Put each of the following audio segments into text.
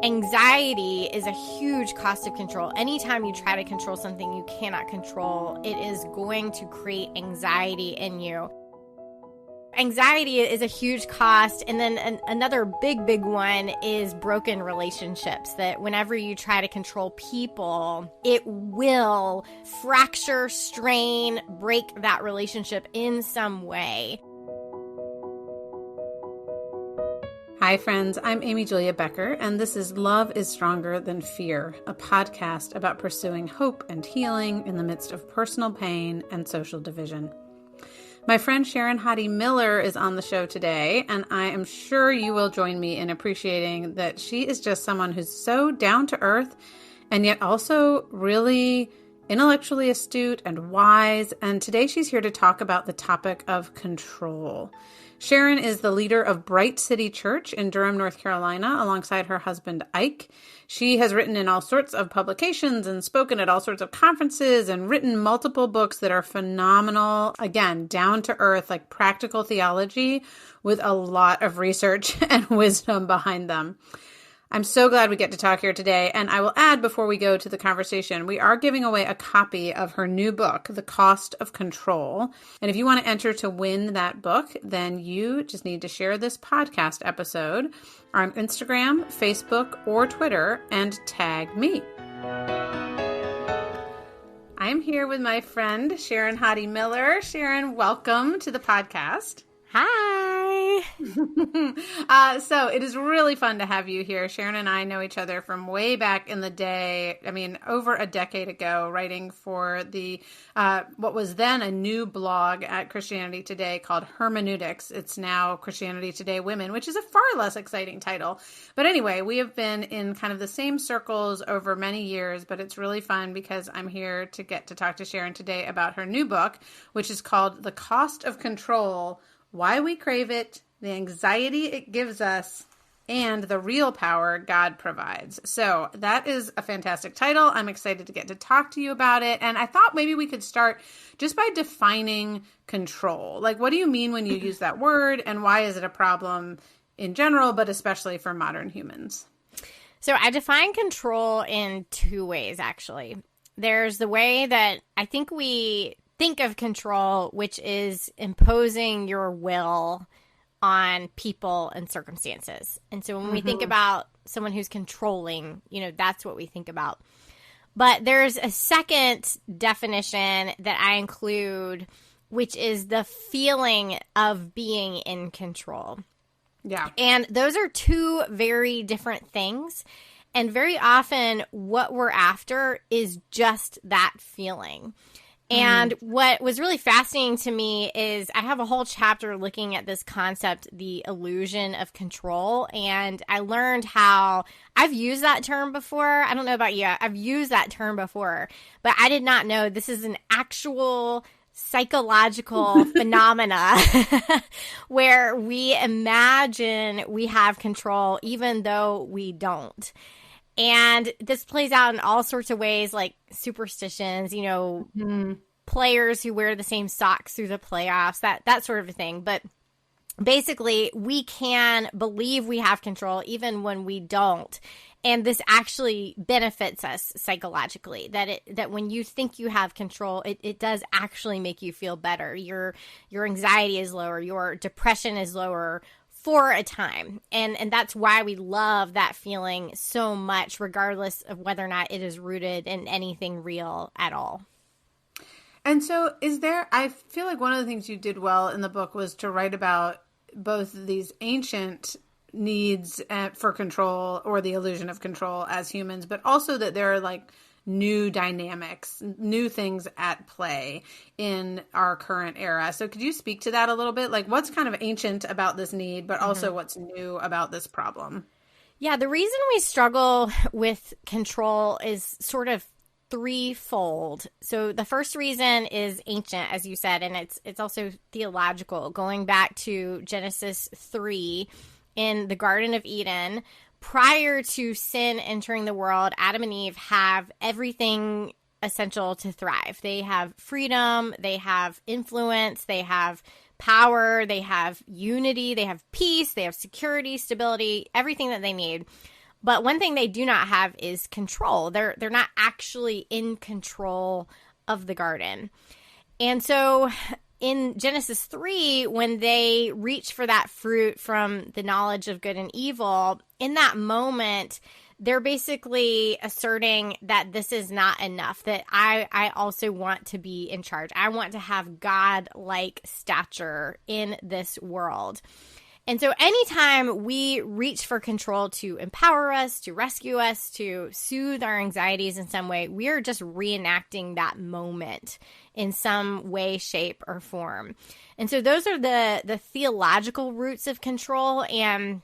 Anxiety is a huge cost of control. Anytime you try to control something you cannot control, it is going to create anxiety in you. Anxiety is a huge cost. And then another big one is broken relationships, that whenever you try to control people, it will fracture, strain, break that relationship in some way. Hi, friends. I'm Amy Julia Becker, and this is Love is Stronger Than Fear, a podcast about pursuing hope and healing in the midst of personal pain and social division. My friend Sharon Hodde Miller is on the show today, and I am sure you will join me in appreciating that she is just someone who's so down to earth and yet also really intellectually astute and wise. And today she's here to talk about the topic of control. Sharon is the leader of Bright City Church in Durham, North Carolina, alongside her husband, Ike. She has written in all sorts of publications and spoken at all sorts of conferences and written multiple books that are phenomenal. Again, down to earth, like practical theology with a lot of research and wisdom behind them. I'm so glad we get to talk here today. And I will add, before we go to the conversation, we are giving away a copy of her new book, The Cost of Control. And if you want to enter to win that book, then you just need to share this podcast episode on Instagram, Facebook, or Twitter and tag me. I am here with my friend, Sharon Hodde Miller. Sharon, welcome to the podcast. Hi. So it is really fun to have you here. Sharon and I know each other from way back in the day. I mean, over a decade ago, writing for the what was then a new blog at Christianity Today called Hermeneutics. It's now Christianity Today Women, which is a far less exciting title. But anyway, we have been in kind of the same circles over many years, but it's really fun because I'm here to get to talk to Sharon today about her new book, which is called The Cost of Control: Why We Crave It, the Anxiety It Gives Us, and the Real Power God Provides. So that is a fantastic title. I'm excited to get to talk to you about it. And I thought maybe we could start just by defining control. Like, what do you mean when you use that word, and why is it a problem in general, but especially for modern humans? So I define control in two ways, actually. There's the way that I think we think of control, which is imposing your will on people and circumstances. And so when we think about someone who's controlling, that's what we think about. But there's a second definition that I include, which is the feeling of being in control. Yeah. And those are two very different things. And very often what we're after is just that feeling. And what was really fascinating to me is I have a whole chapter looking at this concept, the illusion of control. And I learned how I've used that term before. I don't know about you. I've used that term before, but I did not know this is an actual psychological phenomena where we imagine we have control even though we don't. And this plays out in all sorts of ways, like superstitions, players who wear the same socks through the playoffs, that sort of a thing. But basically, we can believe we have control even when we don't. And this actually benefits us psychologically, that when you think you have control, it does actually make you feel better. Your anxiety is lower, your depression is lower for a time. And that's why we love that feeling so much, regardless of whether or not it is rooted in anything real at all. And so I feel like one of the things you did well in the book was to write about both these ancient needs for control, or the illusion of control as humans, but also that there are like new dynamics, new things at play in our current era. So could you speak to that a little bit? Like, what's kind of ancient about this need, but also what's new about this problem? Yeah, the reason we struggle with control is sort of threefold. So the first reason is ancient, as you said, and it's also theological, going back to Genesis 3 in the Garden of Eden. Prior to sin entering the world, Adam and Eve have everything essential to thrive. They have freedom, they have influence, they have power, they have unity, they have peace, they have security, stability, everything that they need. But one thing they do not have is control. They're not actually in control of the garden. And so in Genesis 3, when they reach for that fruit from the knowledge of good and evil, in that moment, they're basically asserting that this is not enough, that I also want to be in charge. I want to have God-like stature in this world. And so anytime we reach for control to empower us, to rescue us, to soothe our anxieties in some way, we are just reenacting that moment in some way, shape, or form. And so those are the theological roots of control, and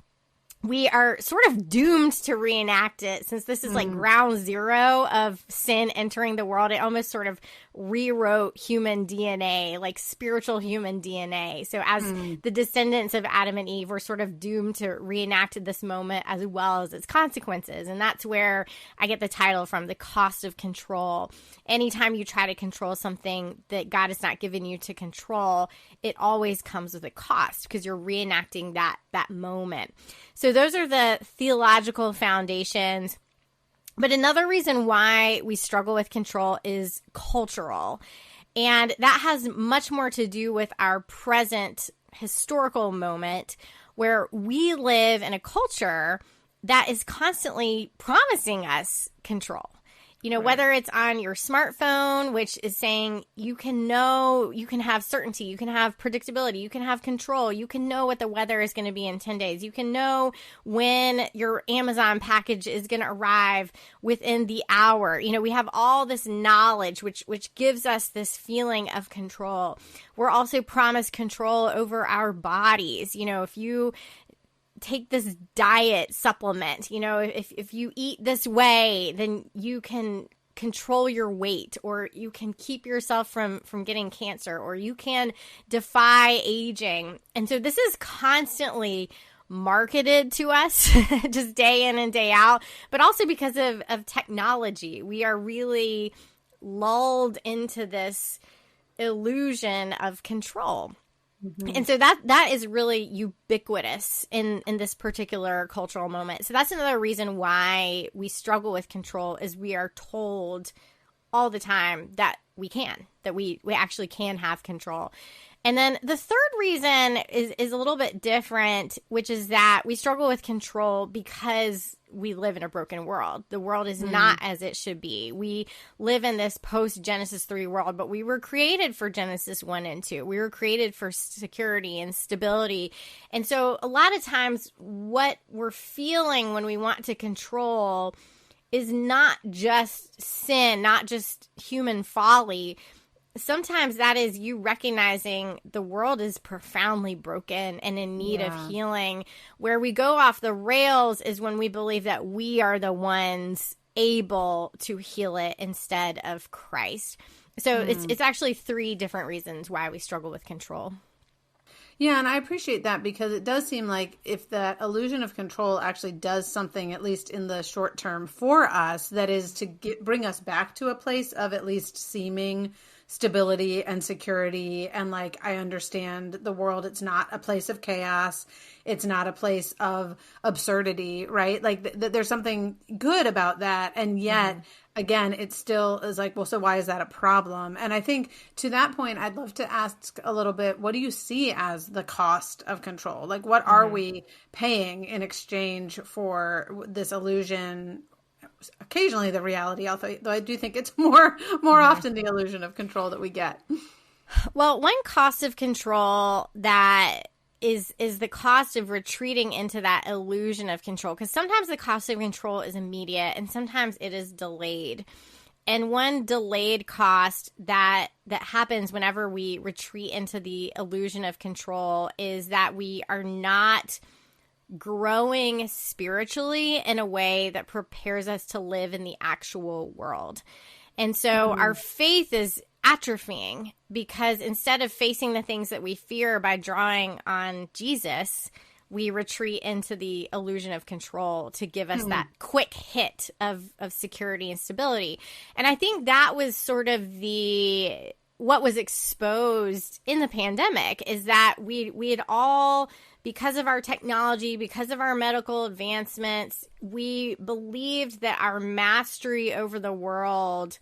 we are sort of doomed to reenact it since this is like ground zero of sin entering the world. It almost sort of rewrote human DNA, like spiritual human DNA. So as the descendants of Adam and Eve, we're sort of doomed to reenact this moment as well as its consequences. And that's where I get the title from, The Cost of Control. Anytime you try to control something that God has not given you to control, it always comes with a cost because you're reenacting that moment. So those are the theological foundations. But another reason why we struggle with control is cultural. And that has much more to do with our present historical moment where we live in a culture that is constantly promising us control. You know, whether it's on your smartphone, which is saying you can know, you can have certainty, you can have predictability, you can have control, you can know what the weather is going to be in 10 days. You can know when your Amazon package is going to arrive within the hour. You know, we have all this knowledge, which gives us this feeling of control. We're also promised control over our bodies. You know, if you take this diet supplement, you know, if you eat this way, then you can control your weight, or you can keep yourself from getting cancer, or you can defy aging. And so this is constantly marketed to us just day in and day out, but also because of technology, we are really lulled into this illusion of control. And so that is really ubiquitous in this particular cultural moment. So that's another reason why we struggle with control, is we are told all the time that we actually can have control. And then the third reason is a little bit different, which is that we struggle with control because we live in a broken world. The world is not as it should be. We live in this post-Genesis 3 world, but we were created for Genesis 1 and 2. We were created for security and stability. And so a lot of times what we're feeling when we want to control is not just sin, not just human folly. Sometimes that is you recognizing the world is profoundly broken and in need of healing. Where we go off the rails is when we believe that we are the ones able to heal it instead of Christ. So it's actually 3 different reasons why we struggle with control. Yeah, and I appreciate that, because it does seem like if that illusion of control actually does something, at least in the short term for us, that is to bring us back to a place of at least seeming stability and security. And like, I understand the world, it's not a place of chaos. It's not a place of absurdity, right? Like there's something good about that. And yet, again, it still is like, well, so why is that a problem? And I think to that point, I'd love to ask a little bit, what do you see as the cost of control? Like, what are we paying in exchange for this illusion? Occasionally the reality, although I do think it's more often the illusion of control that we get. Well, one cost of control that is the cost of retreating into that illusion of control, because sometimes the cost of control is immediate and sometimes it is delayed. And one delayed cost that happens whenever we retreat into the illusion of control is that we are not growing spiritually in a way that prepares us to live in the actual world. And so our faith is atrophying, because instead of facing the things that we fear by drawing on Jesus, we retreat into the illusion of control to give us that quick hit of security and stability. And I think that was sort of what was exposed in the pandemic is that we had all, because of our technology, because of our medical advancements, we believed that our mastery over the world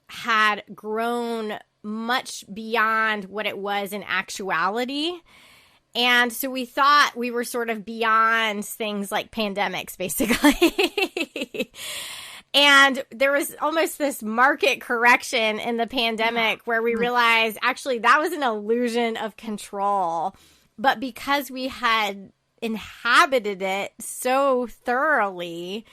had grown much beyond what it was in actuality. And so we thought we were sort of beyond things like pandemics, basically. And there was almost this market correction in the pandemic where we realized actually that was an illusion of control. But because we had inhabited it so thoroughly,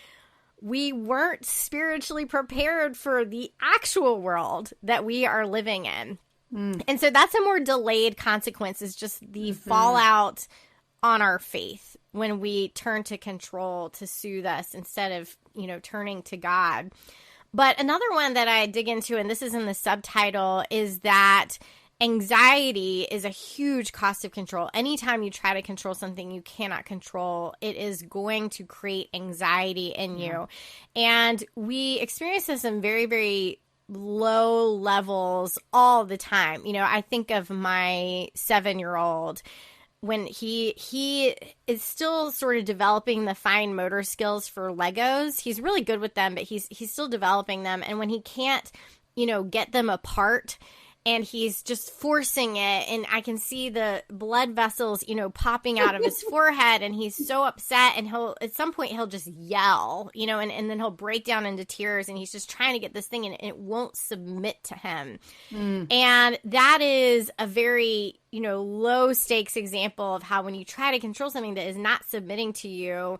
we weren't spiritually prepared for the actual world that we are living in. And so that's a more delayed consequence, is just the fallout on our faith when we turn to control to soothe us instead of, turning to God. But another one that I dig into, and this is in the subtitle, is that anxiety is a huge cost of control. Anytime you try to control something you cannot control, it is going to create anxiety in you. And we experience this in very, very low levels all the time. I think of my 7-year-old when he is still sort of developing the fine motor skills for Legos. He's really good with them, but he's still developing them. And when he can't, get them apart, and he's just forcing it, and I can see the blood vessels, popping out of his forehead, and he's so upset, and at some point he'll just yell, and then he'll break down into tears, and he's just trying to get this thing, and it won't submit to him. And that is a very, low stakes example of how when you try to control something that is not submitting to you,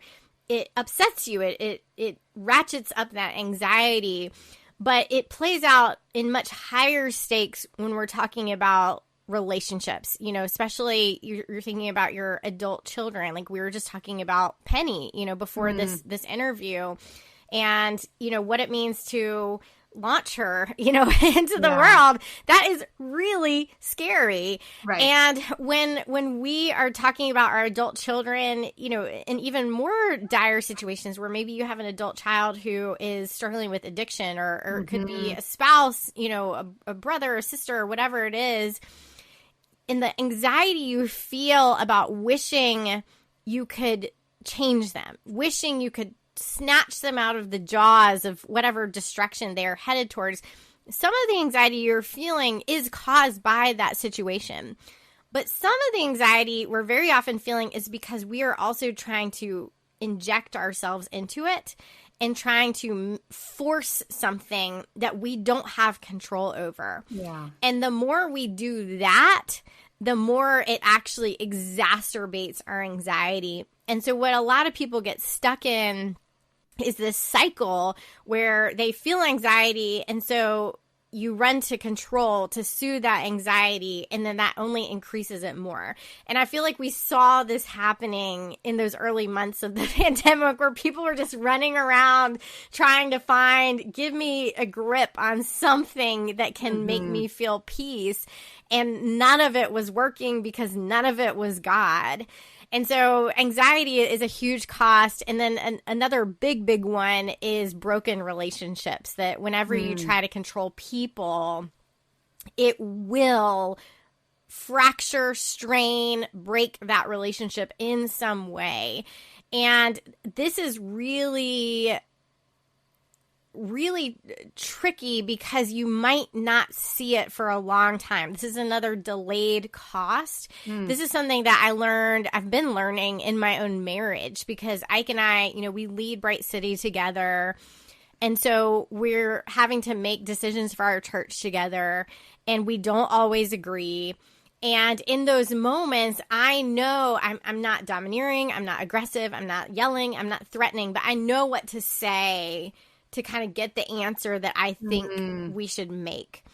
it upsets you. It ratchets up that anxiety. But it plays out in much higher stakes when we're talking about relationships, especially you're thinking about your adult children. Like we were just talking about Penny, before this interview, and, what it means to launch her, into the world. That is really scary. Right. And when we are talking about our adult children, in even more dire situations where maybe you have an adult child who is struggling with addiction, or could be a spouse, a brother or sister or whatever it is, and the anxiety you feel about wishing you could change them, wishing you could snatch them out of the jaws of whatever destruction they're headed towards. Some of the anxiety you're feeling is caused by that situation. But some of the anxiety we're very often feeling is because we are also trying to inject ourselves into it and trying to force something that we don't have control over. Yeah. And the more we do that, the more it actually exacerbates our anxiety. And so what a lot of people get stuck in is this cycle where they feel anxiety, and so you run to control to soothe that anxiety, and then that only increases it more. And I feel like we saw this happening in those early months of the pandemic, where people were just running around trying to give me a grip on something that can make me feel peace. And none of it was working because none of it was God. And so anxiety is a huge cost. And then another big one is broken relationships, that whenever you try to control people, it will fracture, strain, break that relationship in some way. And this is really tricky because you might not see it for a long time. This is another delayed cost. This is something that I've been learning in my own marriage, because Ike and I, we lead Bright City together. And so we're having to make decisions for our church together, and we don't always agree. And in those moments, I know I'm not domineering, I'm not aggressive, I'm not yelling, I'm not threatening, but I know what to say to kind of get the answer that I think we should make.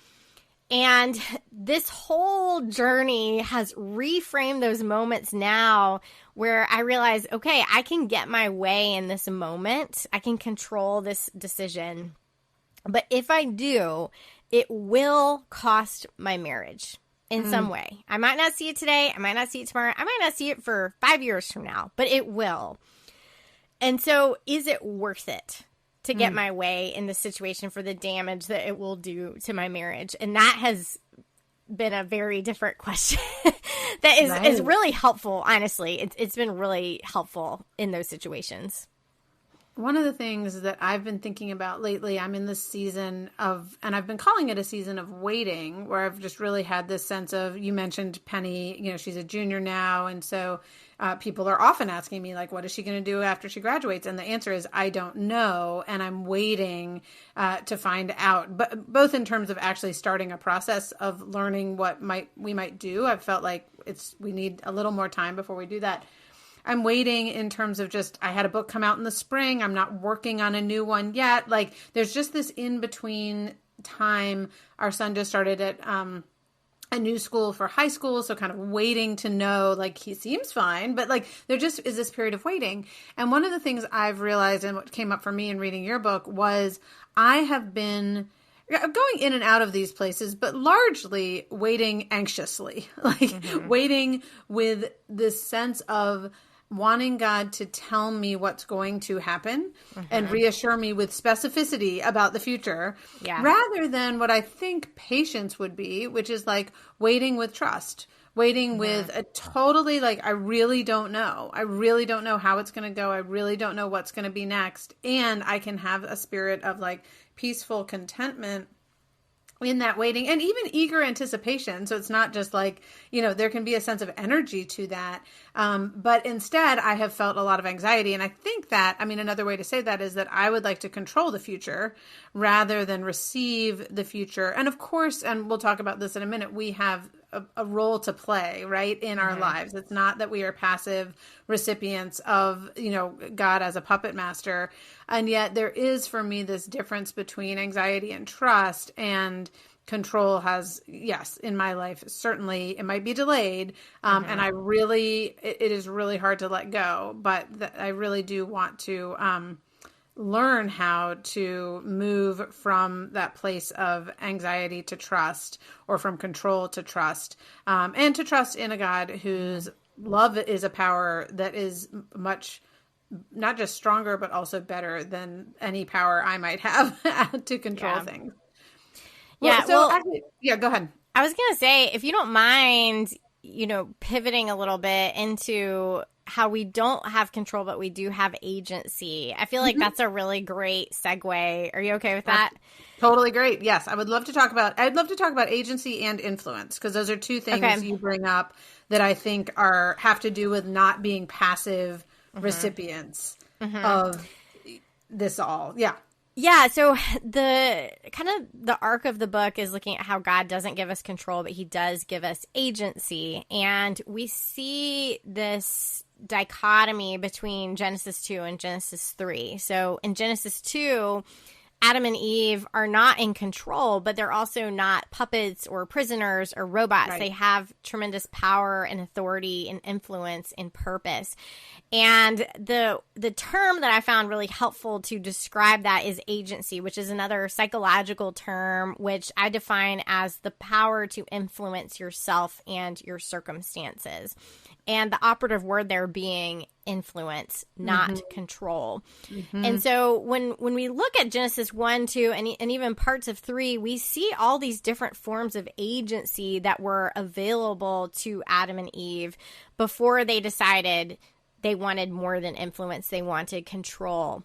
And this whole journey has reframed those moments now where I realize, okay, I can get my way in this moment. I can control this decision. But if I do, it will cost my marriage in some way. I might not see it today. I might not see it tomorrow. I might not see it for 5 years from now, but it will. And so is it worth it to get my way in the situation for the damage that it will do to my marriage? And that has been a very different question that is really helpful. Honestly, it's been really helpful in those situations. One of the things that I've been thinking about lately, I'm in this season of, and I've been calling it a season of waiting, where I've just really had this sense of, you mentioned Penny, she's a junior now. And so people are often asking me, like, what is she going to do after she graduates? And the answer is, I don't know. And I'm waiting to find out, but both in terms of actually starting a process of learning what we might do. I've felt like we need a little more time before we do that. I'm waiting in terms of just, I had a book come out in the spring. I'm not working on a new one yet. Like, there's just this in-between time. Our son just started at a new school for high school. So kind of waiting to know, like, he seems fine, but like, there just is this period of waiting. And one of the things I've realized, and what came up for me in reading your book, was I have been going in and out of these places, but largely waiting anxiously, like waiting with this sense of wanting God to tell me what's going to happen and reassure me with specificity about the future, rather than what I think patience would be, which is like waiting with trust, waiting with a totally, like, I really don't know. I really don't know how it's going to go. I really don't know what's going to be next. And I can have a spirit of like peaceful contentment in that waiting, and even eager anticipation. So it's not just like, there can be a sense of energy to that. But instead, I have felt a lot of anxiety. And I think that, another way to say that is that I would like to control the future rather than receive the future. And of course, and we'll talk about this in a minute, we have a role to play, right, in our lives. It's not that we are passive recipients of, God as a puppet master. And yet there is, for me, this difference between anxiety and trust, and control has, yes, in my life, certainly it might be delayed. And it is really hard to let go, but I really do want to, learn how to move from that place of anxiety to trust, or from control to trust, and to trust in a God whose love is a power that is much, not just stronger, but also better than any power I might have to control things. Yeah. Go ahead. I was going to say, if you don't mind, pivoting a little bit into how we don't have control, but we do have agency. I feel like that's a really great segue. Are you okay with that? Totally great. Yes. I'd love to talk about agency and influence, because those are two things you bring up that I think have to do with not being passive recipients of this all. Yeah. Yeah, so the arc of the book is looking at how God doesn't give us control, but he does give us agency. And we see this dichotomy between Genesis 2 and Genesis 3. So in Genesis 2, Adam and Eve are not in control, but they're also not puppets or prisoners or robots. Right. They have tremendous power and authority and influence and purpose. And the term that I found really helpful to describe that is agency, which is another psychological term, which I define as the power to influence yourself and your circumstances. And the operative word there being influence, not control. And so when we look at Genesis 1, 2, and even parts of 3, we see all these different forms of agency that were available to Adam and Eve before they decided they wanted more than influence, they wanted control.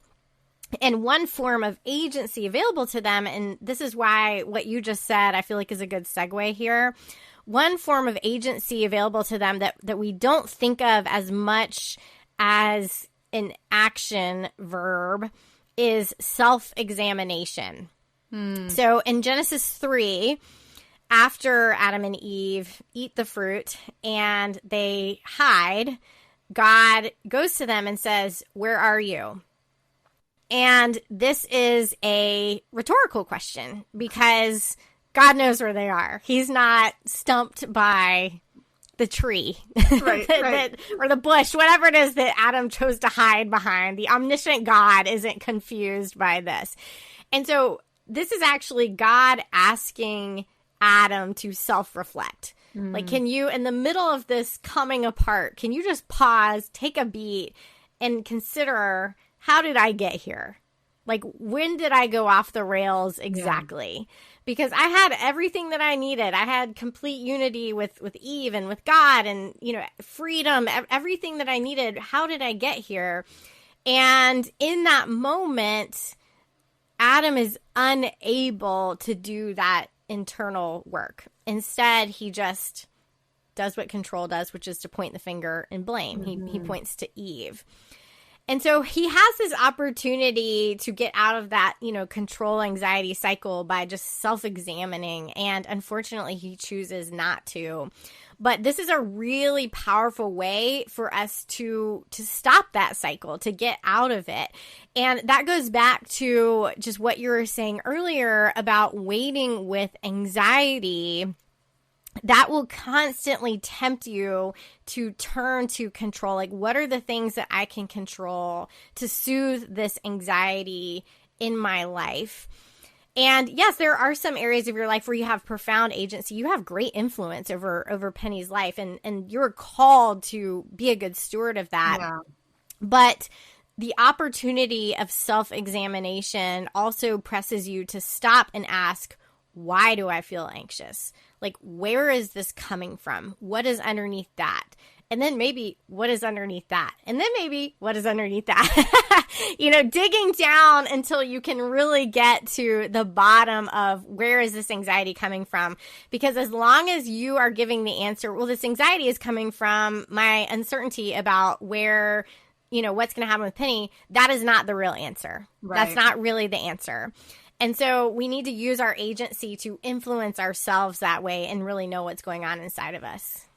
And one form of agency available to them, and this is why what you just said I feel like is a good segue here, one form of agency available to them that we don't think of as much as an action verb is self-examination. So in Genesis 3, after Adam and Eve eat the fruit and they hide, God goes to them and says, "Where are you?" And this is a rhetorical question because God knows where they are. He's not stumped by the tree right. Or the bush, whatever it is that Adam chose to hide behind. The omniscient God isn't confused by this. And so this is actually God asking Adam to self-reflect. Like, can you, in the middle of this coming apart, can you just pause, take a beat, and consider, how did I get here? Like, when did I go off the rails exactly? because I had everything that I needed. I had complete unity with Eve and with God and, freedom, everything that I needed. How did I get here? And in that moment, Adam is unable to do that internal work. Instead, he just does what control does, which is to point the finger and blame. He points to Eve. And so he has this opportunity to get out of that, control anxiety cycle by just self-examining. And unfortunately, he chooses not to. But this is a really powerful way for us to stop that cycle, to get out of it. And that goes back to just what you were saying earlier about waiting with anxiety. That will constantly tempt you to turn to control. Like, what are the things that I can control to soothe this anxiety in my life? And yes, there are some areas of your life where you have profound agency. You have great influence over Penny's life, and you're called to be a good steward of that. Yeah. But the opportunity of self-examination also presses you to stop and ask, why do I feel anxious? Like, where is this coming from? What is underneath that? And then maybe what is underneath that? And then maybe what is underneath that? Digging down until you can really get to the bottom of where is this anxiety coming from? Because as long as you are giving the answer, well, this anxiety is coming from my uncertainty about where, what's going to happen with Penny, that is not the real answer. Right. That's not really the answer. And so we need to use our agency to influence ourselves that way and really know what's going on inside of us.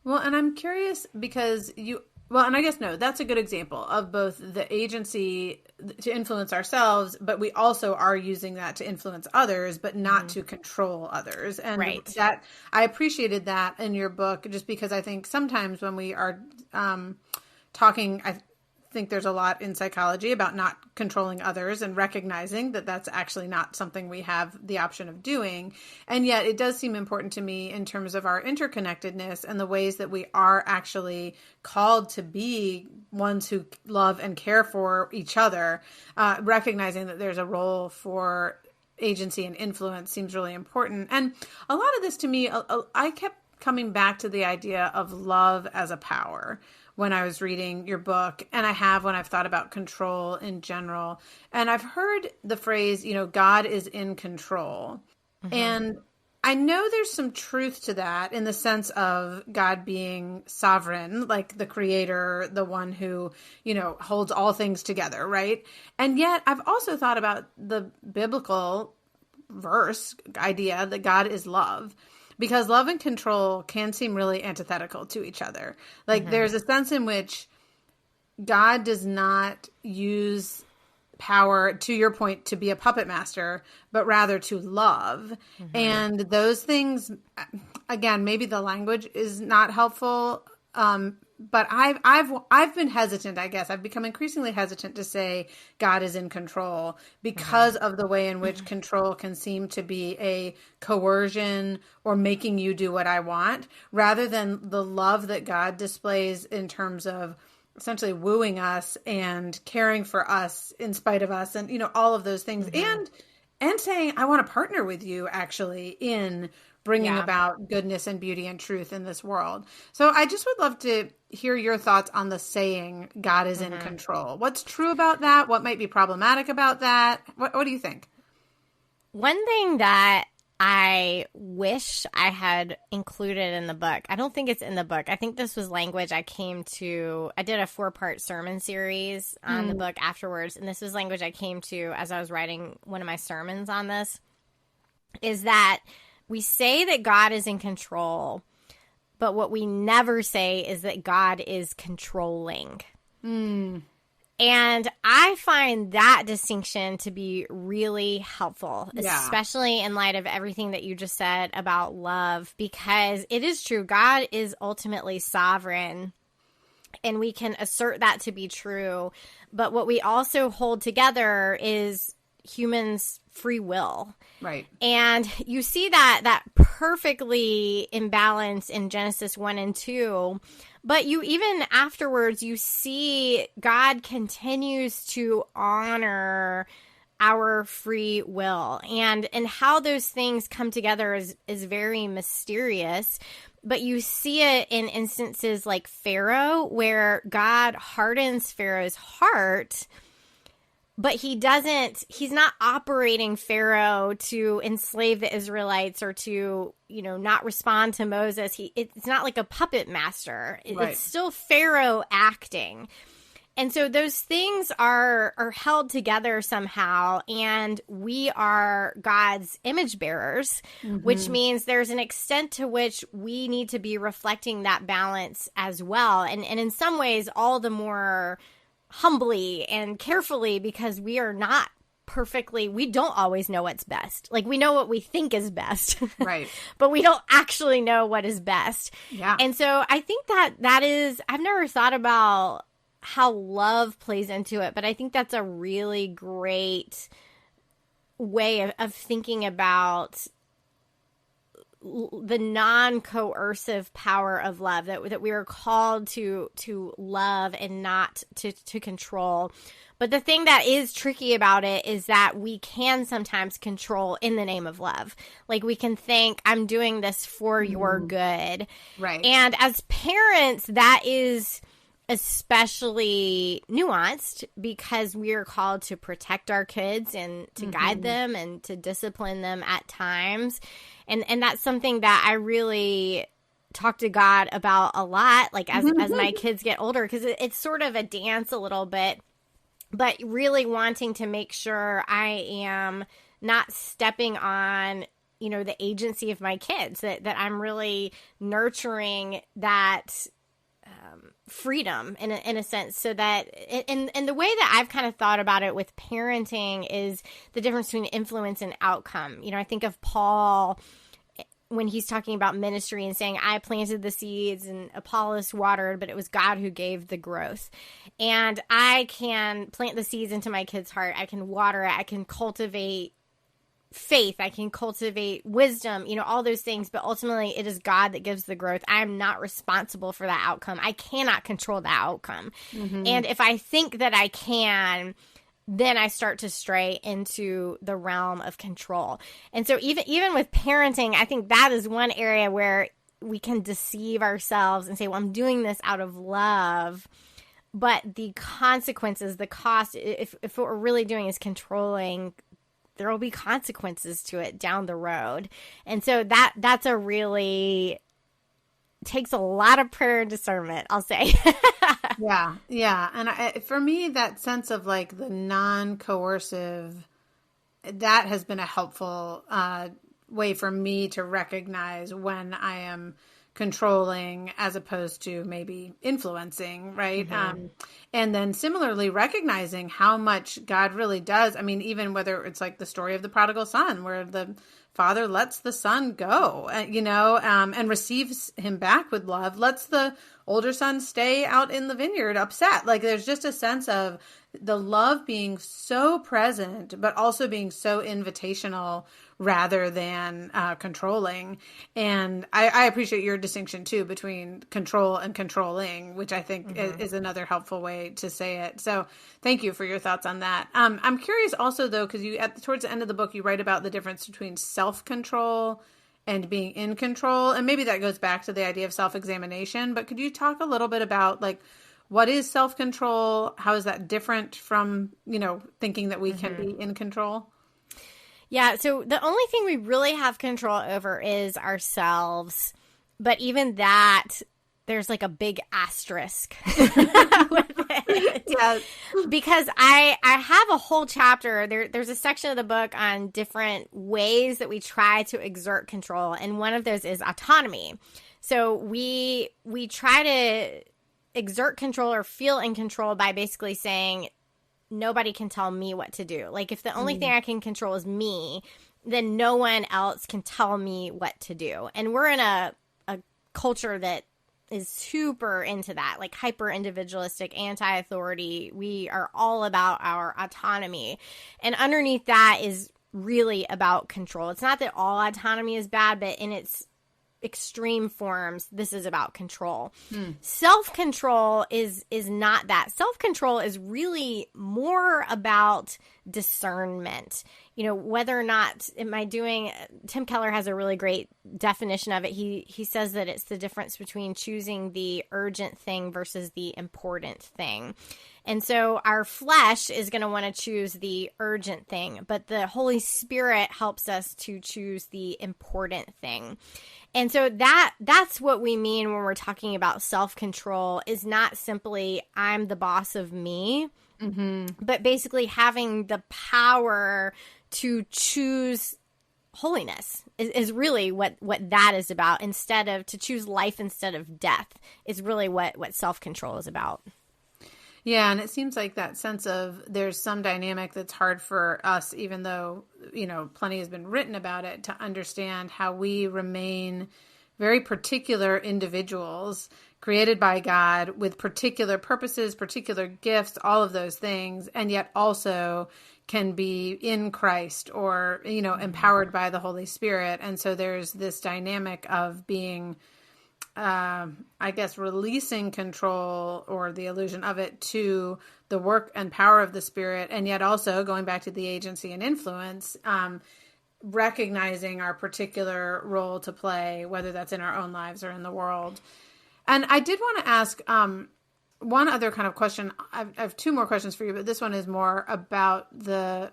Well, and I'm curious because and I guess, no, that's a good example of both the agency to influence ourselves, but we also are using that to influence others, but not to control others. And right. That I appreciated that in your book, just because I think sometimes when we are talking, I think there's a lot in psychology about not controlling others and recognizing that that's actually not something we have the option of doing. And yet it does seem important to me in terms of our interconnectedness and the ways that we are actually called to be ones who love and care for each other, recognizing that there's a role for agency and influence seems really important. And a lot of this to me, I kept coming back to the idea of love as a power when I was reading your book, and I have when I've thought about control in general. And I've heard the phrase, God is in control. Mm-hmm. And I know there's some truth to that in the sense of God being sovereign, like the creator, the one who, holds all things together, right? And yet I've also thought about the biblical verse idea that God is love. Because love and control can seem really antithetical to each other. Like there's a sense in which God does not use power, to your point, to be a puppet master, but rather to love. Mm-hmm. And those things, again, maybe the language is not helpful. But I've been hesitant, I guess. I've become increasingly hesitant to say God is in control because of the way in which control can seem to be a coercion or making you do what I want, rather than the love that God displays in terms of essentially wooing us and caring for us in spite of us and, all of those things. And saying, I want to partner with you actually in bringing about goodness and beauty and truth in this world. So I just would love to hear your thoughts on the saying, God is in control. What's true about that? What might be problematic about that? What do you think? One thing that I wish I had included in the book, I don't think it's in the book. I think this was language I did a 4-part sermon series on the book afterwards. And this was language I came to as I was writing one of my sermons on this, is that we say that God is in control, but what we never say is that God is controlling. And I find that distinction to be really helpful, especially in light of everything that you just said about love, because it is true. God is ultimately sovereign, and we can assert that to be true. But what we also hold together is humans' free will. Right. And you see that perfectly in balance in Genesis 1 and 2. But you even afterwards, you see God continues to honor our free will. And how those things come together is very mysterious. But you see it in instances like Pharaoh, where God hardens Pharaoh's heart, but he's not operating Pharaoh to enslave the Israelites or to, not respond to Moses. It's not like a puppet master. Right. It's still Pharaoh acting. And so those things are held together somehow, and we are God's image bearers, which means there's an extent to which we need to be reflecting that balance as well. And in some ways, all the more humbly and carefully, because we are not we don't always know what's best. Like, we know what we think is best. Right. But we don't actually know what is best. Yeah. And so I think that is, I've never thought about how love plays into it, but I think that's a really great way of thinking about the non-coercive power of love, that we are called to love and not to control. But the thing that is tricky about it is that we can sometimes control in the name of love. Like, we can think, I'm doing this for your good. Right. And as parents, that is especially nuanced, because we are called to protect our kids and to guide them and to discipline them at times. And that's something that I really talk to God about a lot, like as my kids get older, because it's sort of a dance a little bit, but really wanting to make sure I am not stepping on, the agency of my kids, that I'm really nurturing that freedom in a sense, so that and the way that I've kind of thought about it with parenting is the difference between influence and outcome. I think of Paul when he's talking about ministry and saying, I planted the seeds and Apollos watered, but it was God who gave the growth. And I can plant the seeds into my kid's heart. I can water it. I can cultivate faith, I can cultivate wisdom, all those things, but ultimately it is God that gives the growth. I am not responsible for that outcome. I cannot control that outcome. And if I think that I can, then I start to stray into the realm of control. And so even with parenting, I think that is one area where we can deceive ourselves and say, well, I'm doing this out of love. But the consequences, the cost, if what we're really doing is controlling, there will be consequences to it down the road. And so that's a really takes a lot of prayer and discernment, I'll say. Yeah. And for me, that sense of like the non-coercive, that has been a helpful way for me to recognize when I am controlling as opposed to maybe influencing, right? And then similarly recognizing how much God really does. I mean, even whether it's like the story of the prodigal son, where the father lets the son go, and receives him back with love, lets the older son stay out in the vineyard upset. Like, there's just a sense of the love being so present, but also being so invitational rather than controlling. And I appreciate your distinction too between control and controlling, which I think is another helpful way to say it. So thank you for your thoughts on that. I'm curious also though, because towards the end of the book, you write about the difference between self-control and being in control. And maybe that goes back to the idea of self-examination, but could you talk a little bit about like, what is self-control? How is that different from, thinking that we can be in control? Yeah, so the only thing we really have control over is ourselves. But even that, there's like a big asterisk with it. Yeah. Because I have a whole chapter, there's a section of the book on different ways that we try to exert control. And one of those is autonomy. So we try to exert control or feel in control by basically saying, nobody can tell me what to do. Like, if the only thing I can control is me, then no one else can tell me what to do. And we're in a culture that is super into that, like hyper individualistic, anti-authority. We are all about our autonomy. And underneath that is really about control. It's not that all autonomy is bad, but in its extreme forms, this is about control. Self-control is not that. Self-control is really more about discernment. Whether or not Tim Keller has a really great definition of it. He says that it's the difference between choosing the urgent thing versus the important thing. And so our flesh is going to want to choose the urgent thing, but the Holy Spirit helps us to choose the important thing. And so that's what we mean when we're talking about self-control, is not simply I'm the boss of me, but basically having the power to choose holiness is really what that is about. To choose life instead of death is really what self-control is about. Yeah, and it seems like that sense of there's some dynamic that's hard for us, even though, plenty has been written about it, to understand how we remain very particular individuals created by God with particular purposes, particular gifts, all of those things, and yet also can be in Christ or, empowered by the Holy Spirit. And so there's this dynamic of being releasing control or the illusion of it to the work and power of the Spirit, and yet also going back to the agency and influence, recognizing our particular role to play, whether that's in our own lives or in the world. And I did want to ask one other kind of question. I have two more questions for you, but this one is more about the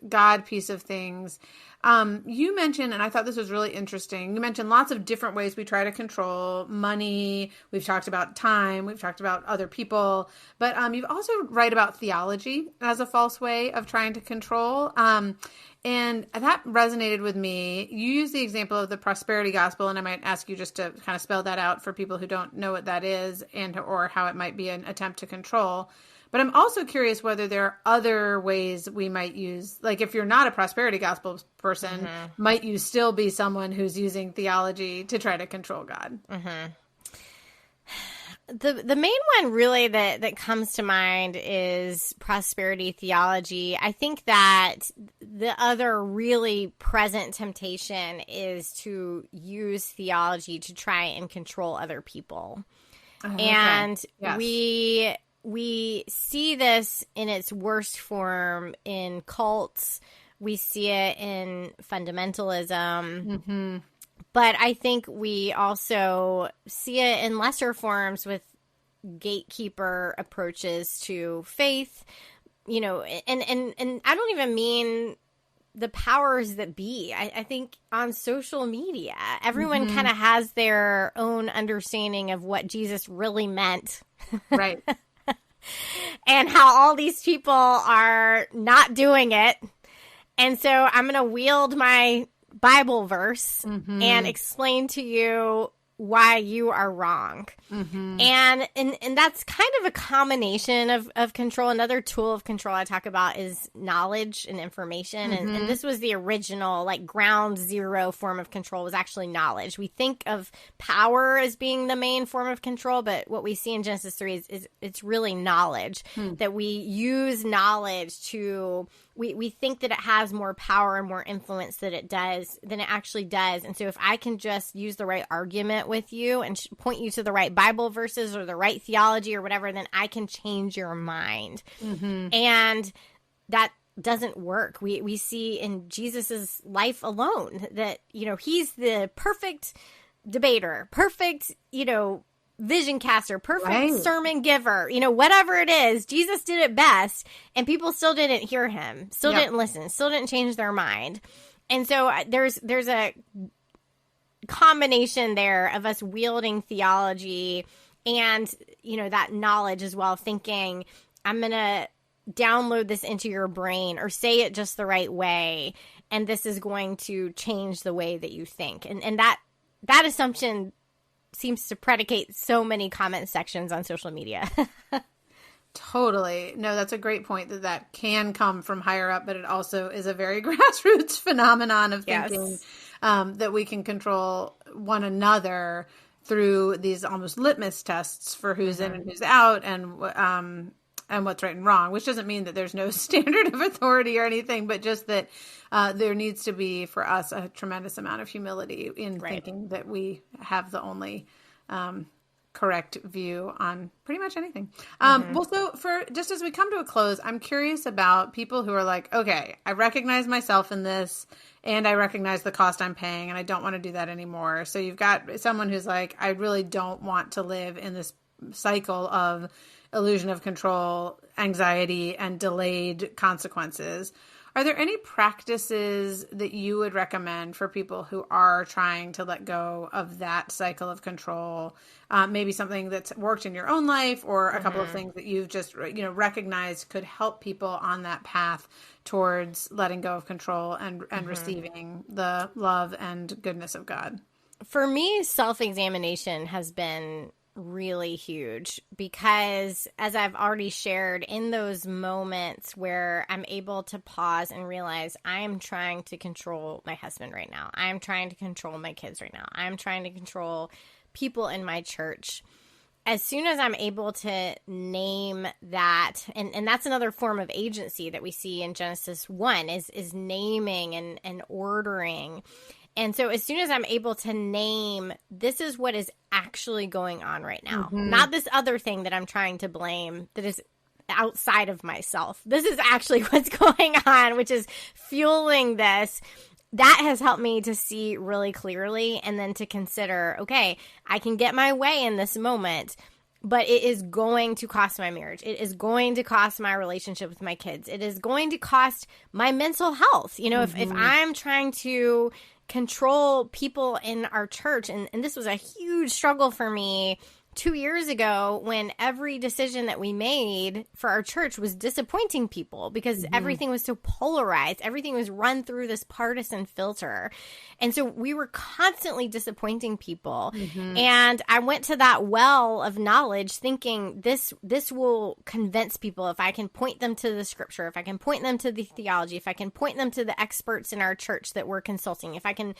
God piece of things. You mentioned, and I thought this was really interesting, you mentioned lots of different ways we try to control money. We've talked about time. We've talked about other people. But you've also write about theology as a false way of trying to control. And that resonated with me. You use the example of the prosperity gospel, and I might ask you just to kind of spell that out for people who don't know what that is or how it might be an attempt to control. But I'm also curious whether there are other ways we might use, like if you're not a prosperity gospel person, might you still be someone who's using theology to try to control God? The main one really that comes to mind is prosperity theology. I think that the other really present temptation is to use theology to try and control other people. And yes. We see this in its worst form in cults. We see it in fundamentalism. But I think we also see it in lesser forms with gatekeeper approaches to faith, and I don't even mean the powers that be. I think on social media, everyone kind of has their own understanding of what Jesus really meant. Right. And how all these people are not doing it. And so I'm going to wield my Bible verse and explain to you why you are wrong. And that's kind of a combination of control. Another tool of control I talk about is knowledge and information. And this was the original, like, ground zero form of control, was actually knowledge. We think of power as being the main form of control, but what we see in Genesis 3 is it's really knowledge, that we use knowledge to... We think that it has more power and more influence than it actually does. And so if I can just use the right argument with you and point you to the right Bible verses or the right theology or whatever, then I can change your mind. And that doesn't work. We see in Jesus's life alone that, he's the perfect debater, perfect, vision caster, perfect sermon giver, whatever it is. Jesus did it best, and people still didn't hear him, still didn't listen, still didn't change their mind. And so there's a combination there of us wielding theology and, that knowledge as well, thinking, I'm going to download this into your brain or say it just the right way, and this is going to change the way that you think. And that assumption seems to predicate so many comment sections on social media. Totally. No, that's a great point that can come from higher up, but it also is a very grassroots phenomenon of thinking that we can control one another through these almost litmus tests for who's in and who's out, and and what's right and wrong, which doesn't mean that there's no standard of authority or anything, but just that there needs to be for us a tremendous amount of humility in thinking that we have the only correct view on pretty much anything. Well, so for just as we come to a close, I'm curious about people who are like, okay, I recognize myself in this and I recognize the cost I'm paying and I don't want to do that anymore. So you've got someone who's like, I really don't want to live in this cycle of illusion of control, anxiety, and delayed consequences. Are there any practices that you would recommend for people who are trying to let go of that cycle of control? Maybe something that's worked in your own life, or a couple of things that you've just, recognized could help people on that path towards letting go of control and receiving the love and goodness of God? For me, self-examination has been really huge because, as I've already shared, in those moments where I'm able to pause and realize I am trying to control my husband right now, I am trying to control my kids right now, I'm trying to control people in my church, as soon as I'm able to name that, and that's another form of agency that we see in Genesis 1 is naming and ordering. And so as soon as I'm able to name, this is what is actually going on right now, not this other thing that I'm trying to blame that is outside of myself. This is actually what's going on, which is fueling this. That has helped me to see really clearly and then to consider, okay, I can get my way in this moment, but it is going to cost my marriage. It is going to cost my relationship with my kids. It is going to cost my mental health. If I'm trying to control people in our church, and this was a huge struggle for me 2 years ago when every decision that we made for our church was disappointing people because everything was so polarized. Everything was run through this partisan filter. And so we were constantly disappointing people. And I went to that well of knowledge thinking this will convince people if I can point them to the scripture, if I can point them to the theology, if I can point them to the experts in our church that we're consulting, if I can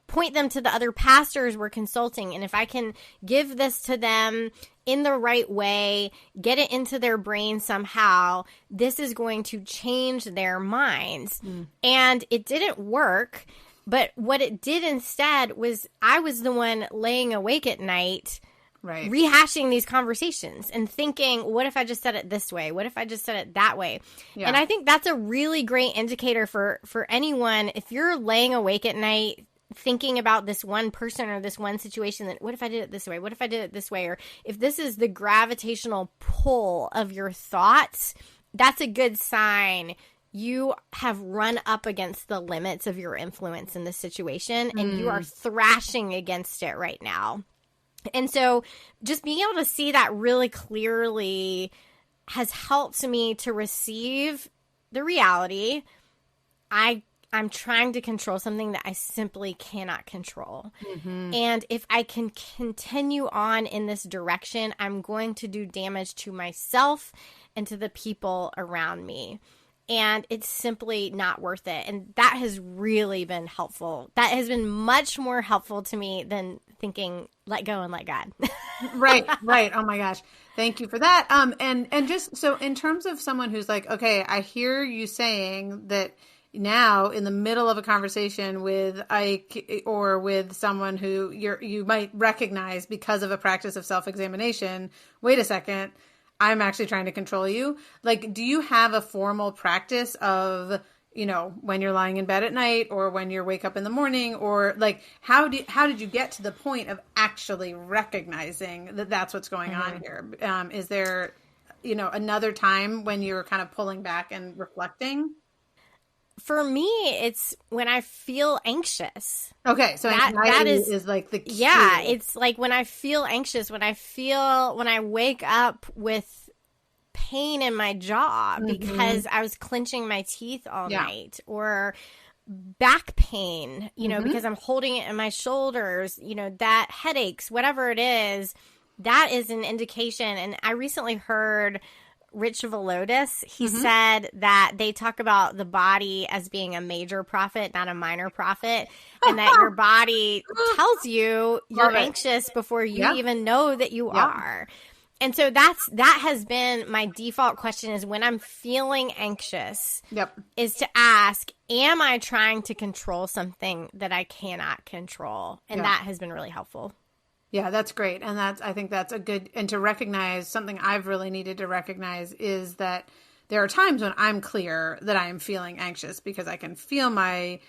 point them to the other pastors we're consulting, and if I can give this to them in the right way, get it into their brain somehow, this is going to change their minds. And it didn't work, but what it did instead was I was the one laying awake at night rehashing these conversations and thinking, what if I just said it this way? What if I just said it that way? And I think that's a really great indicator for anyone. If you're laying awake at night thinking about this one person or this one situation, that what if I did it this way? What if I did it this way? Or if this is the gravitational pull of your thoughts, that's a good sign you have run up against the limits of your influence in this situation and you are thrashing against it right now. And so just being able to see that really clearly has helped me to receive the reality I'm trying to control something that I simply cannot control. And if I can continue on in this direction, I'm going to do damage to myself and to the people around me. And it's simply not worth it. And that has really been helpful. That has been much more helpful to me than thinking, let go and let God. Right. Oh my gosh. Thank you for that. And just so in terms of someone who's like, okay, I hear you saying that now in the middle of a conversation with Ike or with someone who you might recognize because of a practice of self-examination, wait a second, I'm actually trying to control you. Like, do you have a formal practice of, when you're lying in bed at night or when you wake up in the morning, or like, how did you get to the point of actually recognizing that that's what's going on here? Is there, another time when you're kind of pulling back and reflecting? For me, it's when I feel anxious. Okay, so anxiety is like the key. Yeah, it's like when I feel anxious, when I wake up with pain in my jaw because I was clenching my teeth all night, or back pain, because I'm holding it in my shoulders, that headaches, whatever it is, that is an indication. And I recently heard Rich Villodas, he said that they talk about the body as being a major prophet, not a minor prophet, and that your body tells you you're anxious before you even know that you are. And so that has been my default question is when I'm feeling anxious, is to ask, am I trying to control something that I cannot control? And that has been really helpful. Yeah, that's great. And I think that's a good, and to recognize something I've really needed to recognize is that there are times when I'm clear that I am feeling anxious because I can feel my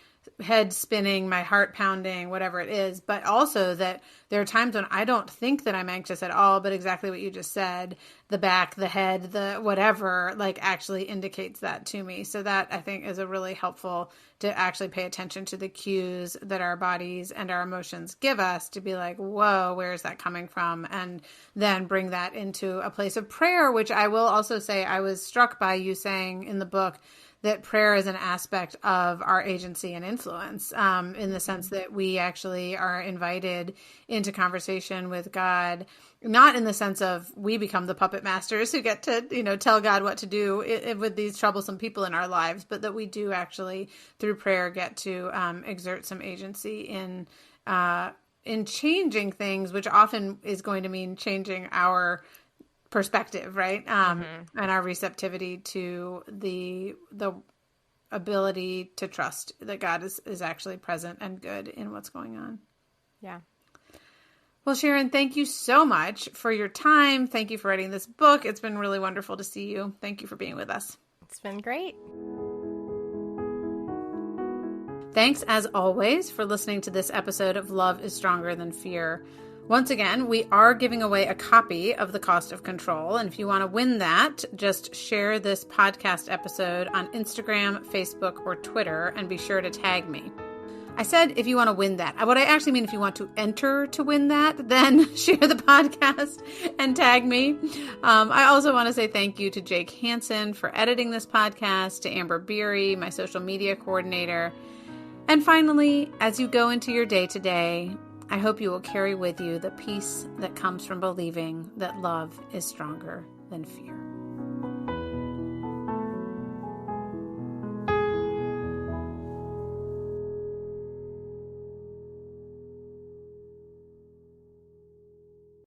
head spinning, my heart pounding, whatever it is, but also that there are times when I don't think that I'm anxious at all, but exactly what you just said, the back, the head, the whatever, like actually indicates that to me. So that I think is a really helpful to actually pay attention to the cues that our bodies and our emotions give us to be like, whoa, where is that coming from? And then bring that into a place of prayer, which I will also say I was struck by you saying in the book that prayer is an aspect of our agency and influence, in the sense that we actually are invited into conversation with God, not in the sense of we become the puppet masters who get to, tell God what to do with these troublesome people in our lives, but that we do actually, through prayer, get to exert some agency in changing things, which often is going to mean changing our perspective, right? And our receptivity to the ability to trust that God is actually present and good in what's going on. Yeah. Well, Sharon, thank you so much for your time. Thank you for writing this book. It's been really wonderful to see you. Thank you for being with us. It's been great. Thanks, as always, for listening to this episode of Love is Stronger Than Fear. Once again, we are giving away a copy of The Cost of Control. And if you want to win that, just share this podcast episode on Instagram, Facebook, or Twitter, and be sure to tag me. I said if you want to win that. What I actually mean, if you want to enter to win that, then share the podcast and tag me. I also want to say thank you to Jake Hansen for editing this podcast, to Amber Beery, my social media coordinator. And finally, as you go into your day today, I hope you will carry with you the peace that comes from believing that love is stronger than fear.